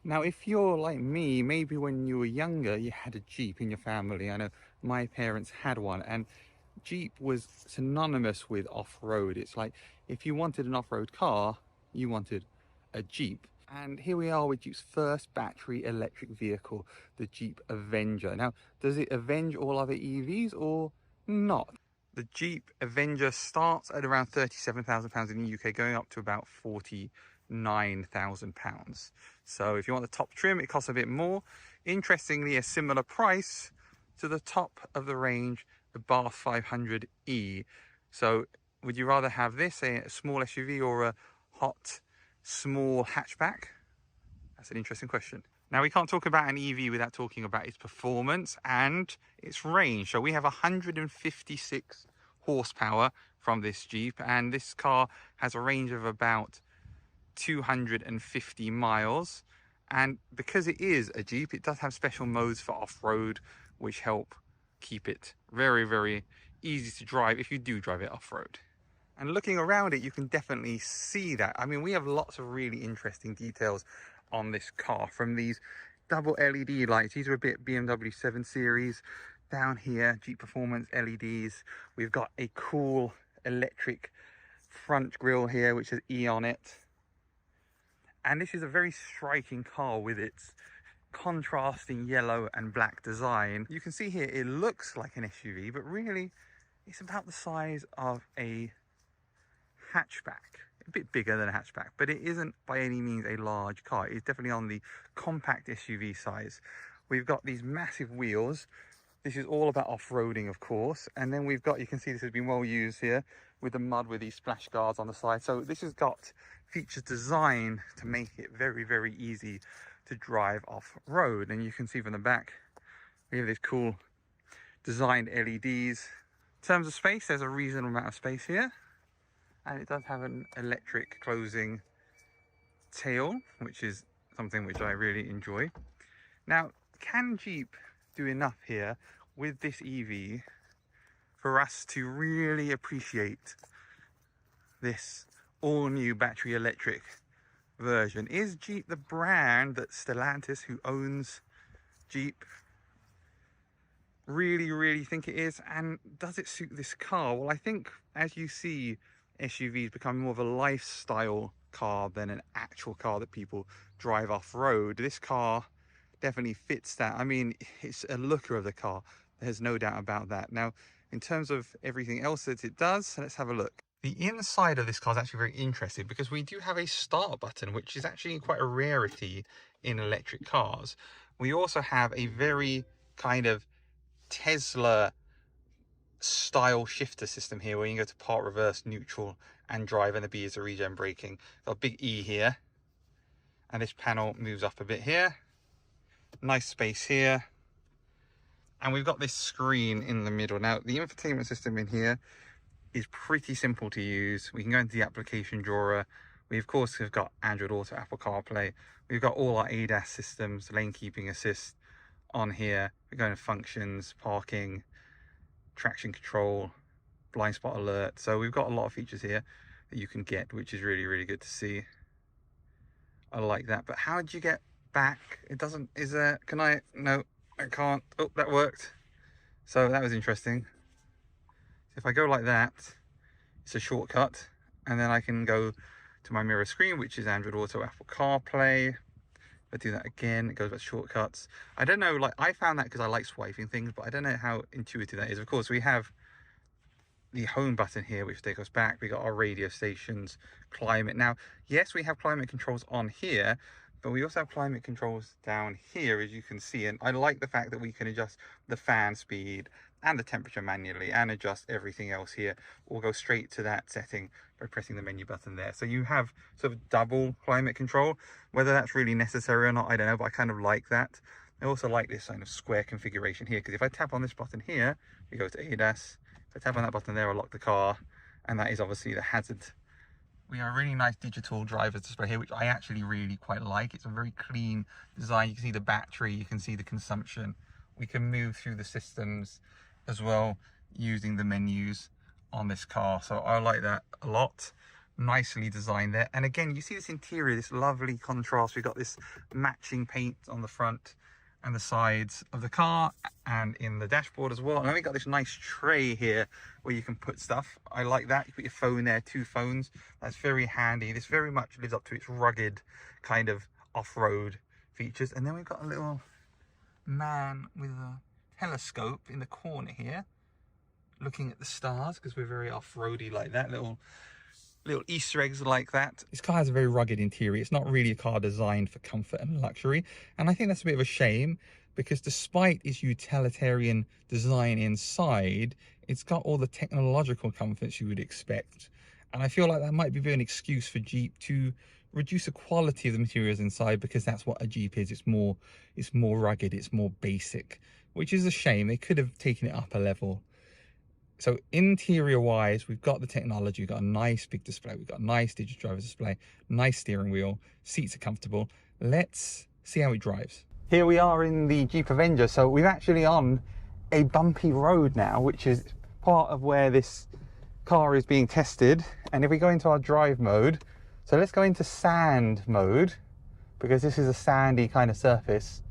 Now, if you're like me, maybe when you were younger, you had a Jeep in your family. I know my parents had one, and Jeep was synonymous with off-road. It's like if you wanted an off-road car, you wanted a Jeep. And here we are with Jeep's first battery electric vehicle, the Jeep Avenger. Now, does it avenge all other EVs or not? The Jeep Avenger starts at around £37,000 in the UK, going up to about £49,000. So if you want the top trim, it costs a bit more. Interestingly, a similar price to the top of the range, the Bath 500e. So would you rather have this, a small SUV, or a hot small hatchback? That's an interesting question. Now, we can't talk about an EV without talking about its performance and its range. So we have 156 horsepower from this Jeep, and this car has a range of about 250 miles. And because it is a Jeep, it does have special modes for off-road, which help keep it very, very easy to drive if you do drive it off-road. And looking around it, you can definitely see that. I mean, we have lots of really interesting details on this car, from these double LED lights. These are a bit BMW 7 Series. Down here, Jeep Performance LEDs. We've got a cool electric front grille here, which has E on it. And this is a very striking car with its contrasting yellow and black design. You can see here, it looks like an SUV, but really it's about the size of a hatchback. A bit bigger than a hatchback, but it isn't by any means a large car. It's definitely on the compact SUV size. We've got these massive wheels. This is all about off-roading, of course. And then we've got, you can see this has been well used here with the mud, with these splash guards on the side. So this has got features designed to make it very, very easy to drive off-road. And you can see from the back, we have this cool designed LEDs. In terms of space, there's a reasonable amount of space here. And it does have an electric closing tail, which is something which I really enjoy. Now, can Jeep do enough here with this EV for us to really appreciate this all-new battery electric version? Is Jeep the brand that Stellantis, who owns Jeep, really think it is? And does it suit this car? Well, I think as you see SUVs become more of a lifestyle car than an actual car that people drive off-road, this car definitely fits that. I mean, it's a looker of the car, there's no doubt about that. Now, in terms of everything else that it does, let's have a look. The inside of this car is actually very interesting because we do have a start button, which is actually quite a rarity in electric cars. We also have a very kind of Tesla style shifter system here, where you can go to park, reverse, neutral and drive, and the B is the regen braking. Got a big E here, and this panel moves up a bit here. Nice space here, and we've got this screen in the middle. Now, the infotainment system in here is pretty simple to use. We can go into the application drawer. We of course have got Android Auto, Apple CarPlay. We've got all our ADAS systems, lane keeping assist on here. We go into functions, parking, traction control, blind spot alert. So we've got a lot of features here that you can get, which is really good to see. I like that. But how did you get back? It doesn't, is there, can I? No, I can't. Oh, that worked. So that was interesting. So if I go like that, it's a shortcut, and then I can go to my mirror screen, which is Android Auto, Apple CarPlay. If I do that again, it goes back to shortcuts. I don't know, like, I found that because I like swiping things, but I don't know how intuitive that is. Of course, we have the home button here, which takes us back. We got our radio stations, climate. Now, yes, we have climate controls on here, but we also have climate controls down here, as you can see. And I like the fact that we can adjust the fan speed and the temperature manually, and adjust everything else here. We'll go straight to that setting by pressing the menu button there. So you have sort of double climate control. Whether that's really necessary or not, I don't know, but I kind of like that. I also like this kind of square configuration here, because if I tap on this button here, we go to ADAS. If I tap on that button there, I'll lock the car, and that is obviously the hazard. We have a really nice digital driver's display here, which I actually really quite like. It's a very clean design. You can see the battery, you can see the consumption. We can move through the systems as well using the menus on this car. So I like that a lot. nicely designed there. And again, you see this interior, this lovely contrast. We've got this matching paint on the front and the sides of the car and in the dashboard as well. And then we got this nice tray here where you can put stuff. I like that. You put your phone there, 2 phones. That's very handy. This very much lives up to its rugged kind of off-road features. And then we've got a little man with a telescope in the corner here looking at the stars, because we're very off-roady like that. Little Easter eggs like that. This car has a very rugged interior. It's not really a car designed for comfort and luxury, and I think that's a bit of a shame, because despite its utilitarian design inside, it's got all the technological comforts you would expect. And I feel like that might be a bit of an excuse for Jeep to reduce the quality of the materials inside, because that's what a Jeep is. It's more rugged, it's more basic, which is a shame. They could have taken it up a level. So interior wise, we've got the technology, we've got a nice big display, we've got a nice digital driver's display, nice steering wheel, seats are comfortable. Let's see how it drives. Here we are in the Jeep Avenger. So we're actually on a bumpy road now, which is part of where this car is being tested. And if we go into our drive mode, so let's go into sand mode, because this is a sandy kind of surface.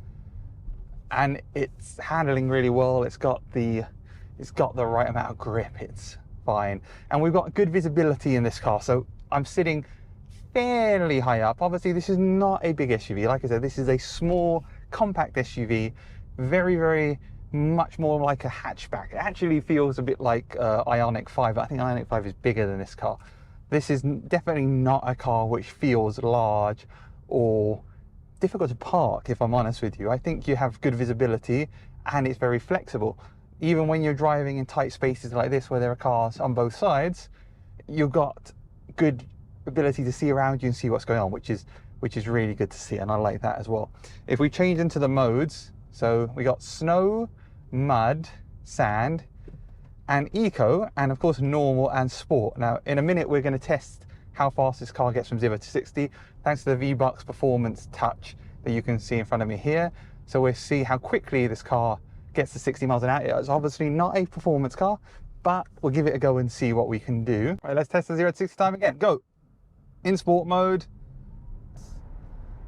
And it's handling really well. It's got the right amount of grip, it's fine. And we've got good visibility in this car. So I'm sitting fairly high up. Obviously, this is not a big SUV. Like I said, this is a small, compact SUV, very, very much more like a hatchback. It actually feels a bit like Ioniq 5, but I think Ioniq 5 is bigger than this car. This is definitely not a car which feels large or difficult to park, if I'm honest with you. I think you have good visibility and it's very flexible. Even when you're driving in tight spaces like this where there are cars on both sides, you've got good ability to see around you and see what's going on, which is really good to see, and I like that as well. If we change into the modes, so we got snow, mud, sand, and eco, and of course normal and sport. Now in a minute we're going to test how fast this car gets from 0 to 60 thanks to the V-Bucks Performance Touch that you can see in front of me here. So we'll see how quickly this car gets to 60 miles an hour. It's obviously not a performance car, but we'll give it a go and see what we can do. Right, let's test the 0 to 60 time again. Go. In sport mode,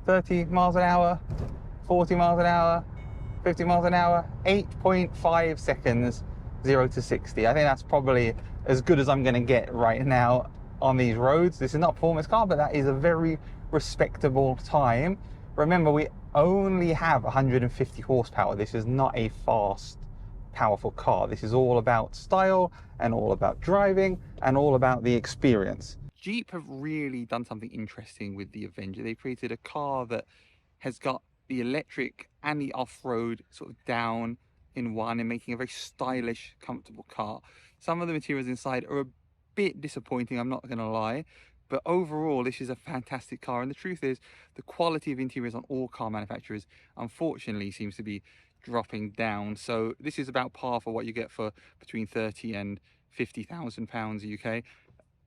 30 miles an hour, 40 miles an hour, 50 miles an hour, 8.5 seconds, 0 to 60. I think that's probably as good as I'm going to get right now on these roads. This is not a performance car, but that is a very respectable time. Remember, we only have 150 horsepower. This is not a fast, powerful car. This is all about style and all about driving and all about the experience. Jeep have really done something interesting with the Avenger. They created a car that has got the electric and the off-road sort of down in one, and making a very stylish, comfortable car. Some of the materials inside are a bit disappointing, I'm not going to lie. But overall, this is a fantastic car. And the truth is, the quality of interiors on all car manufacturers, unfortunately, seems to be dropping down. So this is about par for what you get for between 30 and 50,000 pounds UK.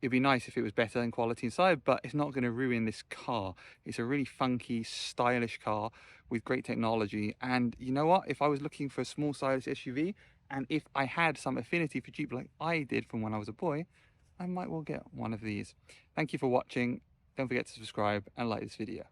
It'd be nice if it was better in quality inside, but it's not going to ruin this car. It's a really funky, stylish car with great technology. And you know what? If I was looking for a small, stylish SUV, and if I had some affinity for Jeep like I did from when I was a boy, I might well get one of these. Thank you for watching. Don't forget to subscribe and like this video.